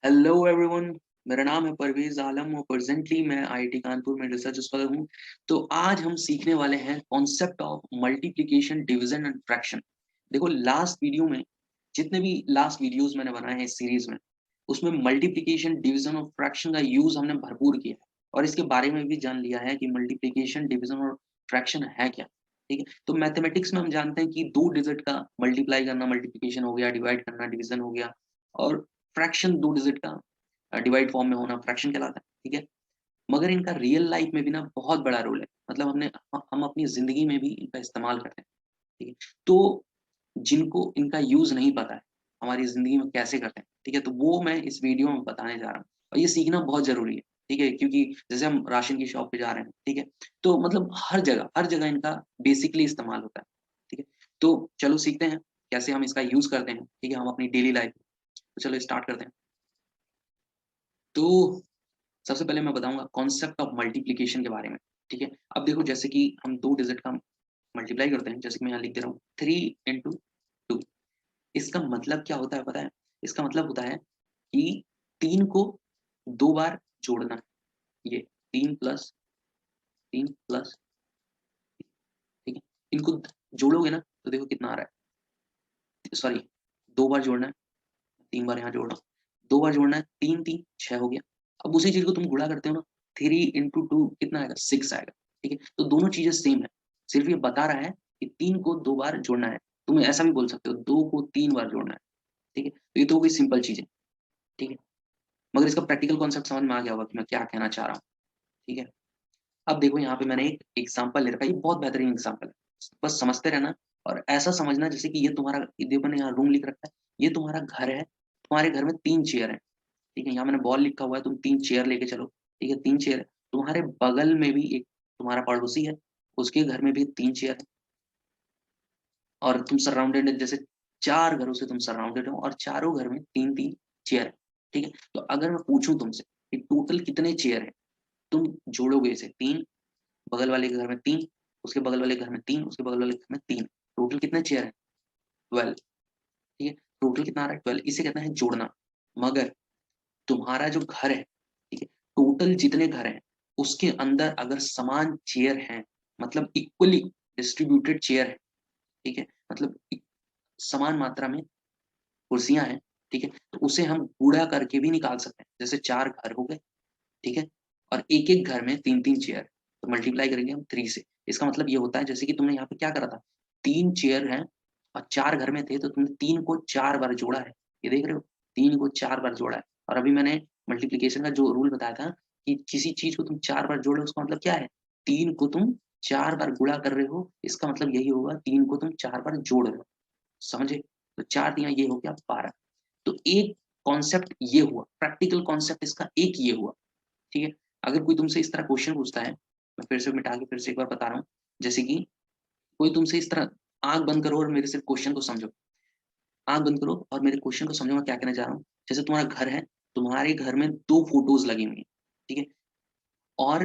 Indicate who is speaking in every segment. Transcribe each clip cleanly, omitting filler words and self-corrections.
Speaker 1: Hello everyone. मेरा नाम है परवेज आलम और प्रेजेंटली मैं आईआईटी कानपुर में रिसर्च स्कॉलर हूँ। तो आज हम सीखने वाले हैं concept of multiplication division and fraction. देखो, लास्ट वीडियो में जितने भी लास्ट वीडियोस मैंने बनाए हैं इस सीरीज में, उसमें मल्टीप्लिकेशन डिवीजन और फ्रैक्शन का यूज हमने भरपूर किया है और इसके बारे में भी जान लिया है कि मल्टीप्लिकेशन डिवीजन और फ्रैक्शन है क्या। ठीक है, तो मैथमेटिक्स में हम जानते हैं कि दो डिजिट का मल्टीप्लाई करना मल्टीप्लिकेशन हो गया, डिवाइड करना डिवीजन हो गया, और फ्रैक्शन दो डिजिट का डिवाइड फॉर्म में होना फ्रैक्शन कहलाता है। ठीक है, मगर इनका रियल लाइफ में भी ना बहुत बड़ा रोल है। मतलब हम अपनी जिंदगी में भी इनका इस्तेमाल करते हैं। ठीक है, तो जिनको इनका यूज नहीं पता है हमारी जिंदगी में कैसे करते हैं, ठीक है, तो वो मैं इस वीडियो में बताने जा रहा हूँ और ये सीखना बहुत जरूरी है। ठीक है, क्योंकि जैसे हम राशन की शॉप पे जा रहे हैं, ठीक है, तो मतलब हर जगह इनका बेसिकली इस्तेमाल होता है। ठीक है, तो चलो सीखते हैं कैसे हम इसका यूज करते हैं। ठीक है, हम अपनी डेली लाइफ में, तो चलो स्टार्ट करते हैं। तो सबसे पहले मैं बताऊंगा कॉन्सेप्ट ऑफ मल्टीप्लिकेशन के बारे में। ठीक है, अब देखो, जैसे कि हम दो डिजिट का मल्टीप्लाई करते हैं, जैसे कि मैं यहाँ लिख दे रहा हूँ 3 into 2। इसका मतलब क्या होता है पता है? इसका मतलब होता है कि 3 को 2 बार जोड़ना है। ये 3 + 3 + ठीक है, इनको जोड़ोगे ना तो देखो कितना आ रहा है। सॉरी, 2 बार जोड़ना है, 3 बार यहाँ जोड़ रहा हूँ, 2 बार जोड़ना है, 3 3 6 हो गया। अब उसी चीज को तुम गुणा करते हो ना, 3 into 2 कितना आएगा? 6 आएगा। ठीक है, तो दोनों चीजें सेम है, सिर्फ ये बता रहा है कि 3 को 2 बार जोड़ना है। तुम ऐसा भी बोल सकते हो 2 को 3 बार जोड़ना है। ठीक है, तो ये तो हो गई सिंपल चीजें। ठीक है, मगर इसका प्रैक्टिकल कॉन्सेप्ट समझ में आ गया होगा कि मैं क्या कहना चाह रहा हूँ। ठीक है, अब देखो यहाँ पे मैंने एक एग्जाम्पल ले रखा है, ये बहुत बेहतरीन एग्जाम्पल है। बस समझते रहना और ऐसा समझना जैसे कि ये तुम्हारा, ये देखो मैंने यहाँ रूम लिख रखा है, ये तुम्हारा घर है। तुम्हारे घर में 3 चेयर है। ठीक है, यहाँ मैंने बॉल लिखा हुआ है, तुम 3 चेयर लेके चलो। ठीक है, 3 चेयर है। तुम्हारे बगल में भी एक तुम्हारा पड़ोसी है, उसके घर में भी 3 चेयर है। और तुम सराउंडेड है, जैसे 4 घरों से तुम सराउंडेड हो और चारों घर में 3 3 चेयर है। ठीक है, तो अगर मैं पूछूं तुमसे कि टोटल कितने चेयर है, तुम जोड़ोगे इसे, 3, बगल वाले के घर में 3, उसके बगल वाले घर में 3, उसके बगल वाले घर में 3, टोटल कितने चेयर है? 12। ठीक है, टोटल कितना आ रहा है? 12। इसे कहते हैं जोड़ना। मगर तुम्हारा जो घर है, ठीक है, टोटल जितने घर हैं उसके अंदर अगर समान चेयर हैं, मतलब इक्वली डिस्ट्रीब्यूटेड चेयर है, ठीक है, मतलब समान मात्रा में कुर्सियां हैं, ठीक है, तो उसे हम गुणा करके भी निकाल सकते हैं। जैसे 4 घर हो गए, ठीक है, और एक एक घर में 3 3 चेयर, तो मल्टीप्लाई करेंगे हम 3 से। इसका मतलब ये होता है जैसे कि तुमने यहाँ पे क्या करा था, 3 चेयर हैं और 4 घर में थे, तो तुमने 3 को 4 बार जोड़ा है। ये देख रहे हो, 3 को 4 बार जोड़ा है। और अभी मैंने मल्टीप्लीकेशन का जो रूल बताया था कि किसी चीज को तुम 4 बार जोड़ रहे हो, उसका मतलब क्या है? 3 को तुम 4 बार गुणा कर रहे हो, इसका मतलब यही होगा 3 को तुम 4 बार जोड़ रहे हो। समझे? तो 4 × 3 ये हो गया 12। तो एक कॉन्सेप्ट ये हुआ, प्रैक्टिकल कॉन्सेप्ट इसका एक ये हुआ। ठीक है, अगर कोई तुमसे इस तरह क्वेश्चन पूछता है, मैं फिर से मिटा के फिर से एक बार बता रहा हूँ, जैसे कि कोई तुमसे इस तरह, आंख बंद करो और मेरे से क्वेश्चन को समझो। आंख बंद करो और मेरे क्वेश्चन को समझो, मैं क्या कहना चाह रहा हूँ। जैसे तुम्हारा घर है, तुम्हारे घर में 2 फोटोज लगी हुई है, ठीक है, और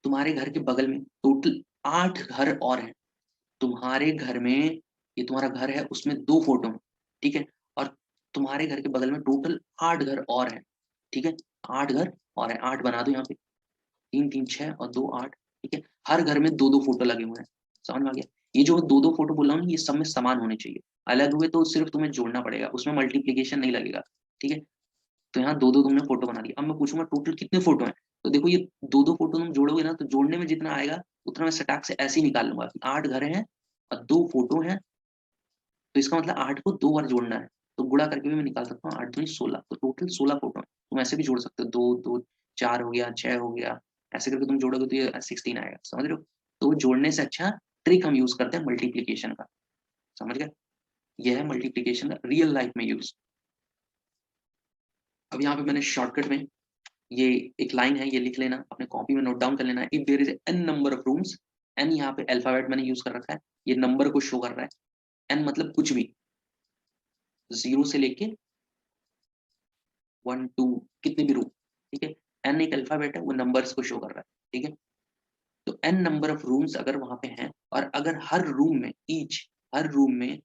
Speaker 1: तुम्हारे घर के बगल में टोटल 8 घर और हैं। तुम्हारे घर में, ये तुम्हारा घर है, उसमें 2 फोटो हैं, ठीक है, और तुम्हारे घर के बगल में टोटल 8 घर और हैं। ठीक है, 8 घर और हैं, 8 बना दो यहाँ पे, 3 3 6 और 2 8। ठीक है, हर घर में 2 2 फोटो लगे हुए हैं। समझ में आ गया? ये जो 2 2 फोटो बोल रहा हूँ ना, ये सब में समान होने चाहिए। अलग हुए तो सिर्फ तुम्हें जोड़ना पड़ेगा, उसमें मल्टीप्लीकेशन नहीं लगेगा। ठीक है, तो यहाँ 2 2 तुमने फोटो बना दिया। अब मैं पूछूंगा टोटल कितने फोटो हैं, तो देखो ये 2 2 फोटो तुम जोड़ोगे ना, तो जोड़ने में जितना आएगा उतना मैं सटाक से ऐसे ही निकाल लूंगा कि 8 घर हैं और 2 फोटो हैं, तो इसका मतलब 8 को 2 बार जोड़ना है। तो गुणा करके भी मैं निकाल सकता हूँ, 8 दूनी 16, तो टोटल 16 फोटो है। तुम ऐसे भी जोड़ सकते हो, 2 2 4 हो गया, 6 हो गया, ऐसे करके तुम जोड़ोगे तो ये 16 आएगा। समझ रहे हो? तो जोड़ने से अच्छा ट्रिक हम यूज करते हैं मल्टीप्लीकेशन का। समझ गए? यह है मल्टीप्लीकेशन का रियल लाइफ में यूज। अब यहाँ पे मैंने शॉर्टकट में ये एक लाइन है, ये लिख लेना, अपने कॉपी में नोट डाउन कर लेना। If there is an number of rooms, n यहाँ पे अल्फाबेट मैंने यूज कर रखा है, ये नंबर को शो कर रहा है। एन मतलब कुछ भी, 0 से लेके 1 2, कितने भी रूम। ठीक है, एन एक अल्फाबेट है, वो नंबर्स को शो कर रहा है। ठीक है, तो एन नंबर ऑफ रूम्स अगर वहां पे हैं, और अगर हर रूम में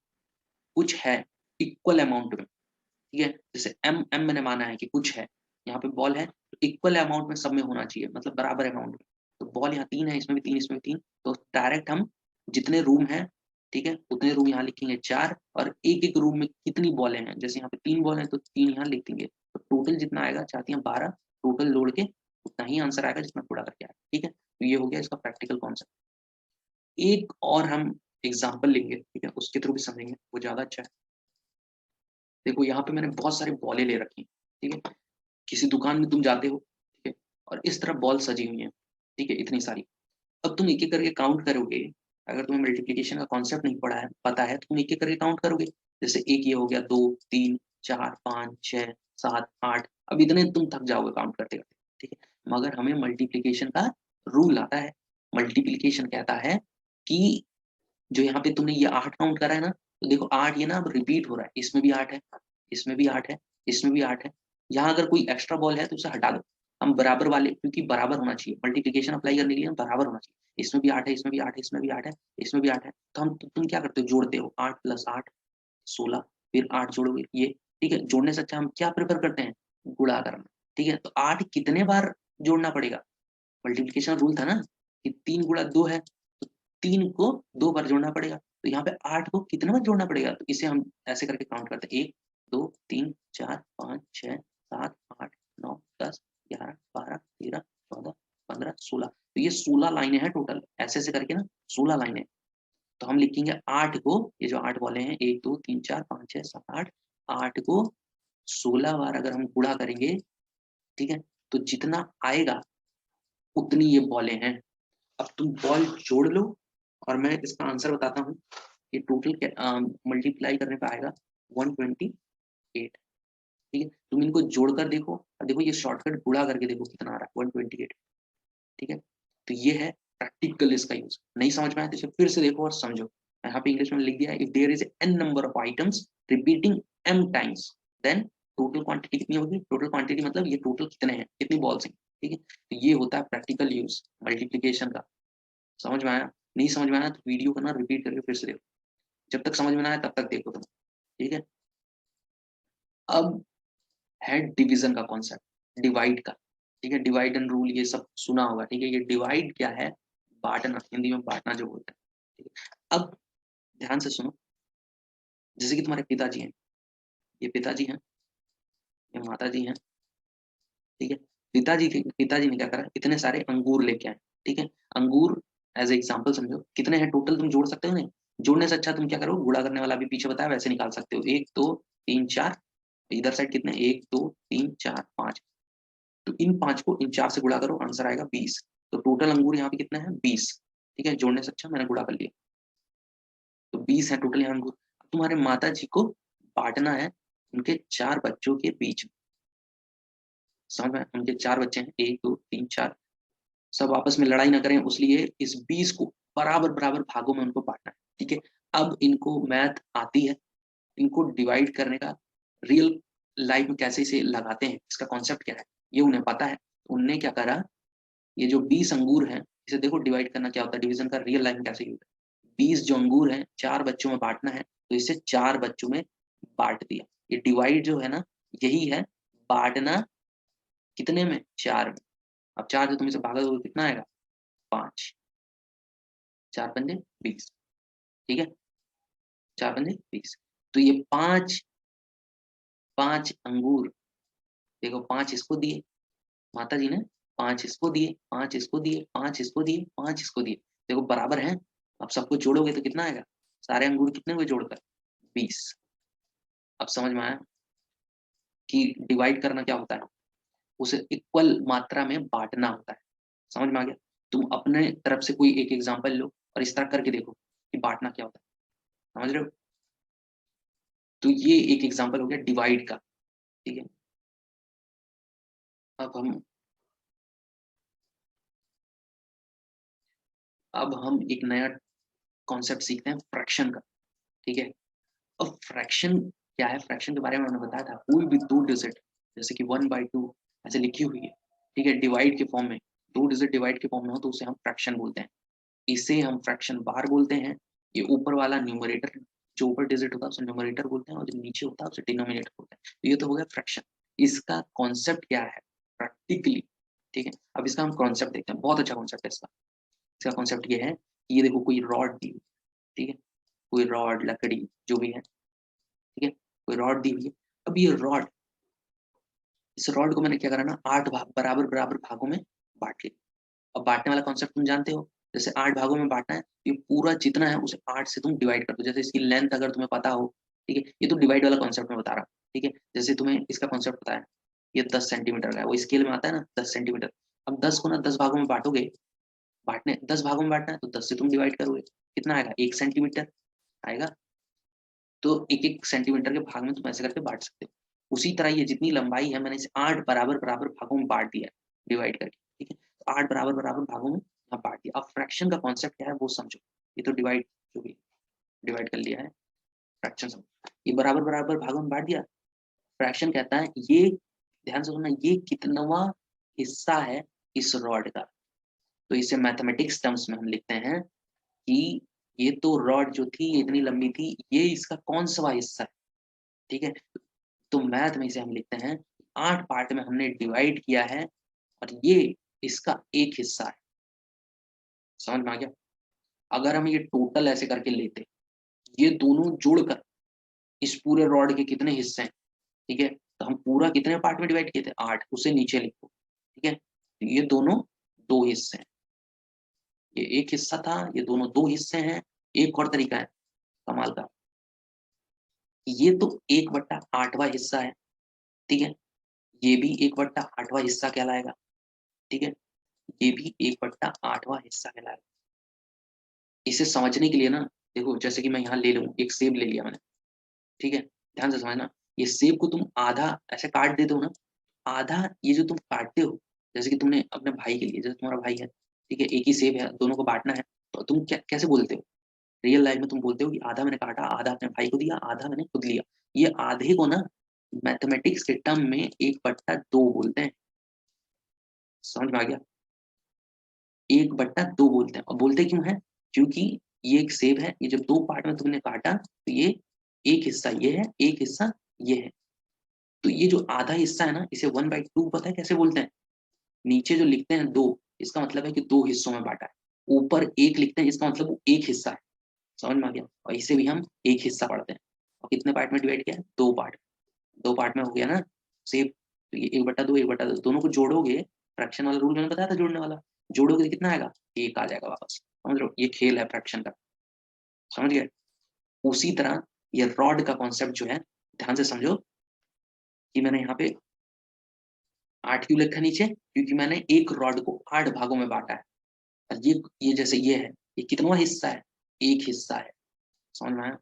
Speaker 1: कुछ है इक्वल अमाउंट में, ठीक ठीक है, जैसे एम एम मैंने माना है कि कुछ है, यहाँ पे बॉल है तो इक्वल अमाउंट में सब में होना चाहिए, मतलब बराबर अमाउंट में। तो बॉल यहाँ 3 है, इसमें भी 3, इसमें भी 3, तो डायरेक्ट हम जितने रूम हैं, ठीक है, उतने रूम यहाँ लिखेंगे 4 और एक-एक रूम में कितनी बॉलें हैं, जैसे यहाँ पे 3 बॉल हैं तो 3 यहाँ लिख देंगे। तो टोटल जितना आएगा 4 तियाँ 12, टोटल जोड़ के उतना ही आंसर आएगा जितना गुणा करके आएगा, ठीक है? तो ये हो गया इसका प्रैक्टिकल कॉन्सेप्ट। एक और हम एग्ज़ाम्पल लेंगे, ठीक है? उसके थ्रू भी समझेंगे, वो ज़्यादा अच्छा है। देखो यहाँ पे मैंने बहुत सारी बॉलें ले रखी हैं, ठीक है? किसी दुकान में तुम जाते हो, ठीक है? और इस तरह बॉल सजी हुई हैं, ठीक है? इतनी सारी। अब तुम एक-एक करके काउंट करोगे, अगर तुम्हें मल्टीप्लिकेशन का कॉन्सेप्ट नहीं पढ़ा है, पता है, तो तुम एक-एक करके काउंट करोगे। जैसे एक ये हो गया, 2, 3, 4, 5, 6, 7, 8, अब इतने तुम थक जाओगे काउंट करते-करते, ठीक है? मगर हमें मल्टीप्लिकेशन का रूल आता है। मल्टीप्लिकेशन कहता है कि जो यहाँ पे तुमने ये 8 काउंट करा है ना, तो देखो 8 ये ना अब रिपीट हो रहा है, इसमें भी 8 है, इसमें भी 8 है, इसमें भी 8 है। यहाँ अगर कोई एक्स्ट्रा बॉल है तो उसे हटा दो। हम बराबर वाले, क्योंकि बराबर होना चाहिए, मल्टीप्लिकेशन अप्लाई करने के लिए बराबर होना चाहिए। इसमें भी 8 है, इसमें भी 8 है, इसमें भी 8 है, इसमें भी 8 है। तो तुम क्या करते हो, जोड़ते हो 8 + 8 16, फिर 8 जोड़ोगे ये, ठीक है? जोड़ने से अच्छा हम क्या प्रेफ़र करते हैं? गुणा करना, ठीक है? तो 8 कितने बार जोड़ना पड़ेगा? मल्टीप्लिकेशन रूल था ना कि 3 गुणा 2 है, तो 3 को 2 बार जोड़ना पड़ेगा। तो यहाँ पे 8 को कितने बार जोड़ना पड़ेगा? तो इसे हम ऐसे करके काउंट करते हैं, 1, 2, 3, 4, 5, 6, 7, 8, 9, 10, 11, 12, 13, 14, 15, 16। तो ये 16 लाइनें हैं टोटल, ऐसे-ऐसे करके ना 16 लाइनें। तो हम लिखेंगे 8 को, ये जो 8 वाले हैं, 1, 2, 3, 4, 5, 6, 7, 8, 8 को 16 बार अगर हम गुणा करेंगे, ठीक है? तो जितना आएगा उतनी ये बॉलें हैं। अब तुम बॉल जोड़ लो और मैं इसका आंसर बताता हूँ। ये टोटल मल्टीप्लाई करने पे आएगा 128, ठीक है? तुम इनको जोड़कर देखो और देखो ये शॉर्टकट गुणा करके देखो कितना आ रहा है, 128, ठीक है? तो ये है प्रैक्टिकल इसका यूज़। नहीं समझ में आया तो इसे फिर से देखो और समझो। यहाँ पे इंग्लिश में लिख दिया है, if there is an number of items repeating m times, then total quantity कितनी होगी? टोटल क्वांटिटी मतलब ये टोटल कितने हैं, कितनी बॉल्स हैं, ठीक है? तो ये होता है प्रैक्टिकल यूज़ मल्टीप्लिकेशन का। समझ में आया? नहीं समझ में आया तो वीडियो को ना रिपीट करके फिर से देखो। जब तक समझ में ना आए तब तक देखो तुम, ठीक है? अब है डिवीज़न का कॉन्सेप्ट, डिवाइड का, ठीक है? डिवाइड एंड रूल ये सब सुना होगा, ठीक है? ये डिवाइड क्या है? बाँटना, हिंदी में बाँटना जो बोलते हैं, ठीक है? अब ध्यान से सुनो, जैसे कि तुम्हारे पिताजी हैं, ये पिताजी हैं, ये माताजी हैं, ठीक है? पिताजी ने क्या करा, इतने सारे अंगूर लेके आए, ठीक है? अंगूर एज़ एग्ज़ाम्पल समझो, कितने हैं टोटल तुम जोड़ सकते हो नहीं? जोड़ने से अच्छा तुम क्या करो, गुणा करने वाला अभी पीछे बताया वैसे निकाल सकते हो। 1, 2, 3, 4, इधर साइड कितने? 1, 2, 3, 4, 5, तो इन 5 को इन 4 से गुणा करो, आंसर आएगा 20। तो टोटल अंगूर यहाँ पे कितने हैं? 20, ठीक है? जोड़ने से अच्छा मैंने गुणा कर लिया। तो 20 है टोटल यहाँ अंगूर। अब तुम्हारे माताजी को बाँटना है उनके 4 बच्चों के बीच में। समझ में आया? उनके 4 बच्चे हैं, 1, 2, 3, 4, सब आपस में लड़ाई ना करें इसलिए इस 20 को बराबर-बराबर भागों में उनको बाँटना है, ठीक है? अब इनको मैथ आती है, इनको डिवाइड करने का रियल लाइफ में कैसे इसे लगाते हैं, इसका कॉन्सेप्ट क्या है, ये उन्हें पता है। उनने क्या करा, ये जो 20 अंगूर हैं, इसे देखो डिवाइड करना क्या होता है, डिवीज़न का रियल लाइफ में कैसे यूज़ है। 20 जो अंगूर हैं, 4 बच्चों में बाँटना है, तो इसे 4 बच्चों में बाँट दिया। ये डिवाइड जो है ना, यही है बाँटना, कितने में? 4 में। अब 4 से तुम इसे भागा दोगे कितना आएगा? 5, 4 पंजे 20, ठीक है? 4 पंजे 20। तो ये 5 अंगूर, देखो 5 इसको दिए, माताजी ने 5 इसको दिए, 5 इसको दिए, 5 इसको दिए, 5 इसको दिए। देखो बराबर हैं, अब सबको जोड़ोगे तो कितना आएगा? सारे अंगूर कितने हुए जोड़कर? 20। अब समझ में आया कि डिवाइड करना क्या होता है? उसे इक्वल मात्रा में बाँटना होता है। समझ में आ गया? तुम अपने तरफ से कोई एक एग्ज़ाम्पल लो और इस तरह करके देखो कि बाँटना क्या होता है। समझ रहे हो? तो ये एक एग्ज़ाम्पल हो गया डिवाइड का, ठीक है? अब हम अब हम एक नया कॉन्सेप्ट सीखते हैं फ्रैक्शन का, ठीक है? अब फ्रैक्शन क्या है? फ्रैक्शन के बारे में मैंने बताया था, कोई भी 2 डिजिट जैसे कि 1/2 ऐसे लिखी हुई है, ठीक है? डिवाइड के फॉर्म में, 2 डिजिट डिवाइड के फॉर्म में हो तो उसे हम फ्रैक्शन बोलते हैं। इसे हम फ्रैक्शन बार बोलते हैं। ये ऊपर वाला न्यूमरेटर, जो ऊपर डिजिट होता है उसे न्यूमरेटर बोलते हैं और जो नीचे होता है उसे डिनोमिनेटर बोलते हैं। तो ये तो हो गया फ्रैक्शन। इसका कॉन्सेप्ट क्या है प्रैक्टिकली, ठीक है। अब इसका हम कॉन्सेप्ट देखते हैं, बहुत अच्छा कॉन्सेप्ट है इसका। इसका कॉन्सेप्ट ये है कि ये देखो कोई रॉड दी हुई, ठीक है, कोई रॉड लकड़ी जो भी है, ठीक है, कोई रॉड दी हुई है। अब ये रॉड, इस रॉड को मैंने क्या करा ना, 8 भाग बराबर बराबर भागों में बांट लिया। अब बांटने वाला कॉन्सेप्ट तुम जानते हो, जैसे 8 भागों में बांटना है, ये पूरा जितना है उसे 8 से तुम डिवाइड कर दो। जैसे इसकी लेंथ अगर तुम्हें पता हो, ठीक है, ये तो डिवाइड वाला कॉन्सेप्ट में बता रहा हूँ, ठीक है। जैसे तुम्हें इसका कॉन्सेप्ट पता है, ये 10 सेंटीमीटर का है, वो स्केल में आता है ना 10 सेंटीमीटर। अब 10 को ना 10 भागों में बांटोगे, बांटने 10 भागों में बांटना है तो 10 से तुम डिवाइड करोगे, कितना आएगा, 1 सेंटीमीटर आएगा। तो एक एक सेंटीमीटर के भाग में तुम ऐसे करके बांट सकते हो। उसी तरह ये जितनी लंबाई है, मैंने इसे 8 बराबर बराबर भागों में बांट दिया है, डिवाइड करके, ठीक है। तो 8 बराबर बराबर भागों में यहाँ बांट दिया। अब फ्रैक्शन का कॉन्सेप्ट क्या है वो समझो। ये तो डिवाइड, जो भी डिवाइड कर लिया है, फ्रैक्शन समझो। ये बराबर बराबर भागों में बांट दिया। फ्रैक्शन कहता है ये, ध्यान से सुनना, ये कितनवा हिस्सा है इस रॉड का। तो इसे मैथमेटिक्स टर्म्स में हम लिखते हैं कि ये तो रॉड जो थी ये इतनी लंबी थी, ये इसका कौन सा हिस्सा है, ठीक है। तो मैथ में इसे हम लिखते हैं 8 पार्ट में हमने डिवाइड किया है और ये इसका एक हिस्सा है। समझ में आ गया। अगर हम ये टोटल ऐसे करके लेते, ये दोनों जोड़कर इस पूरे रॉड के कितने हिस्से हैं, ठीक है, तो हम पूरा कितने पार्ट में डिवाइड किए थे, 8, उसे नीचे लिखो, ठीक है। तो ये दोनों 2 हिस्से हैं, ये एक हिस्सा था, ये दोनों 2 हिस्से हैं। एक और तरीका है कमाल का, ये तो 1/8वां हिस्सा है, ठीक है, ये भी 1/8वां हिस्सा कहलाएगा, ठीक है, ये भी 1/8वां हिस्सा कहलाएगा। इसे समझने के लिए ना, देखो जैसे कि मैं यहाँ ले लूँ, एक सेब ले लिया मैंने, ठीक है, ध्यान से समझना। ये सेब को तुम आधा ऐसे काट देते हो ना, आधा ये जो तुम काटते हो, जैसे कि तुमने अपने भाई के लिए, जैसे तुम्हारा भाई है, ठीक है, एक ही सेब है, दोनों को बांटना है, तो तुम क्या कैसे बोलते हो, रियल लाइफ में तुम बोलते हो कि आधा मैंने काटा, आधा अपने भाई को दिया, आधा मैंने खुद लिया। ये आधे को ना मैथमेटिक्स के टर्म में 1/2 बोलते हैं। समझ में आ गया, 1/2 बोलते हैं। और बोलते क्यों है, क्योंकि ये एक सेब है, ये जब 2 पार्ट में तुमने काटा तो ये एक हिस्सा ये है, एक हिस्सा ये है। तो ये जो आधा हिस्सा है ना, इसे 1/2 पता है कैसे बोलते हैं, नीचे जो लिखते हैं 2, इसका मतलब है कि 2 हिस्सों में बांटा है। ऊपर 1 लिखते हैं, इसका मतलब वो एक हिस्सा है। समझ में आ गया। और इसे भी हम एक हिस्सा पढ़ते हैं। और कितने पार्ट में डिवाइड किया है, 2 पार्ट। 2 पार्ट में हो गया ना सेब। तो ये 1/2 1/2 दोनों को जोड़ोगे, फ्रैक्शन वाला रूल मैंने बताया था जोड़ने वाला, जोड़ोगे तो कितना आएगा, एक आ जाएगा वापस। समझ रहे हो, ये खेल है फ्रैक्शन का, समझ गए। उसी तरह ये रॉड का कॉन्सेप्ट जो है, ध्यान से समझो कि मैंने यहाँ पे 8 क्यों लिखा नीचे, क्योंकि मैंने एक रॉड को 8 भागों में बांटा है। और ये जैसे ये है, ये कितना हिस्सा है, एक हिस्सा है। समझ में आया।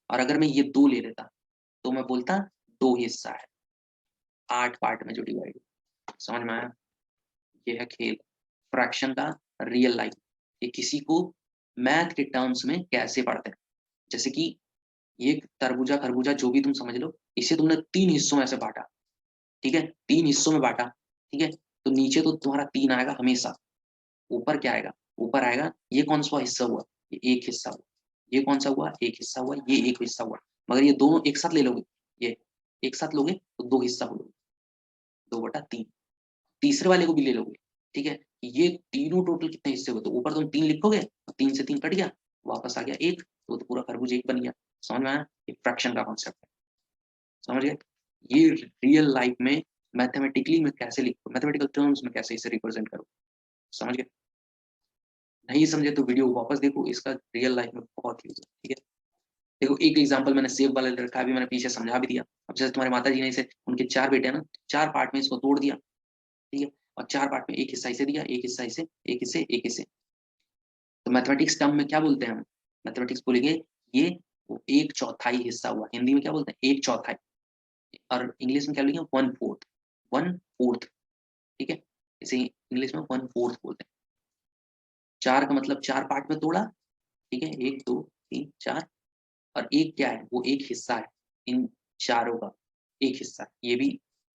Speaker 1: और अगर मैं ये 2 ले लेता तो मैं बोलता 2 हिस्सा है, 8 पार्ट में जो डिवाइड। समझ में आया। ये है खेल फ्रैक्शन का, रियल लाइफ। ये किसी को मैथ के टर्म्स में कैसे पढ़ते हैं, जैसे कि ये तरबूजा खरबूजा जो भी तुम समझ लो, इसे तुमने 3 हिस्सों में से बांटा, ठीक है, 3 हिस्सों में बांटा, ठीक है। तो नीचे तो तुम्हारा 3 आएगा हमेशा, ऊपर क्या आएगा, ऊपर आएगा ये कौन सा हिस्सा हुआ, ये एक हिस्सा हुआ, ये कौन सा हुआ, एक हिस्सा हुआ, ये एक हिस्सा हुआ। मगर ये दोनों एक साथ ले लोगे, ये एक साथ लोगे तो 2 हिस्सा हो लोगे, 2/3। तीसरे वाले को भी ले लोगे, ठीक है, ये तीनों टोटल कितने हिस्से हुए, तो ऊपर तुम 3 लिखोगे, 3 से 3 कट गया, वापस आ गया 1, तो पूरा खरबूज 1 बन गया। समझ में आया। ये फ्रैक्शन का कॉन्सेप्ट है, समझ गए। ये रियल लाइफ में मैथमेटिकली में कैसे लिखो, मैथमेटिकल टर्म्स में कैसे इसे रिप्रेजेंट करो, समझ गए। नहीं समझे तो वीडियो वापस देखो, इसका रियल लाइफ में बहुत यूज है, ठीक है। देखो एक एग्जांपल मैंने सेब वाला ले रखा है, अभी मैंने पीछे समझा भी दिया। अब जैसे तुम्हारे माता जी ने इसे, उनके 4 बेटे हैं ना, 4 पार्ट में इसको तोड़ दिया, ठीक है, और 4 पार्ट में एक हिस्सा इसे दिया, एक हिस्सा इसे, एक हिस्से, एक हिस्से। तो मैथमेटिक्स टर्म में क्या बोलते हैं हम, मैथमेटिक्स बोलेंगे ये वो 1/4 हिस्सा हुआ। हिंदी में क्या बोलते हैं, 1/4, और इंग्लिश में क्या बोलेंगे, 1/4, 1/4, ठीक है। इसे इंग्लिश में 1/4 बोलते हैं। 4 का मतलब 4 पार्ट में तोड़ा, ठीक है, 1 2 3 4। और एक क्या है, वो एक हिस्सा है इन चारों का, एक हिस्सा। ये भी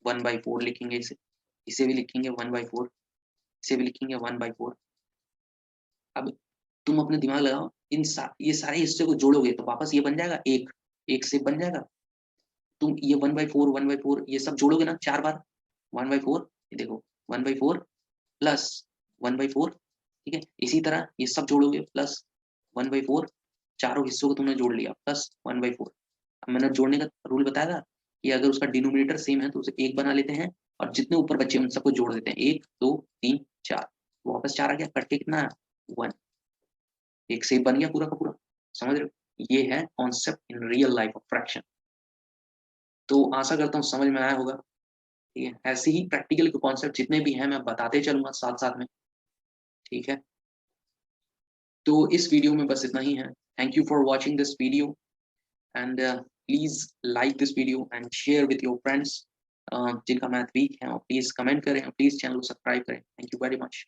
Speaker 1: 1/4 लिखेंगे इसे, इसे भी लिखेंगे 1/4, इसे भी लिखेंगे 1/4। अब तुम अपने दिमाग लगाओ, ये सारे हिस्से को जोड़ोगे तो वापस ये बन जाएगा एक, एक से बन जाएगा। तुम ये 1/4 ये सब जोड़ोगे ना 4 बार, 1/4 ये देखो 1/4 प्लस 1/4, ठीक है। इसी तरह ये सब जोड़ोगे प्लस 1/4, चारों हिस्सों को तुमने जोड़ लिया प्लस 1/4। अब मैंने जोड़ने का रूल बताया था कि अगर उसका डिनोमिनेटर सेम है तो उसे एक बना लेते हैं और जितने ऊपर बचे उन सबको जोड़ देते हैं, 1 2 3 4, वापस 4 आ गया, कट के कितना 1, एक सेप बन गया पूरा का पूरा। समझ रहे हो, ये है concept in real life of fraction. तो आशा करता हूँ समझ में आया होगा, ठीक है। ऐसे ही प्रैक्टिकल के कॉन्सेप्ट जितने भी हैं मैं बताते चलूंगा साथ साथ में, ठीक है। तो इस वीडियो में बस इतना ही है। Thank you for watching this video and please like this video and share with your friends जिनका मैथ वीक है, प्लीज कमेंट करें, प्लीज चैनल को सब्सक्राइब करें। Thank you very much.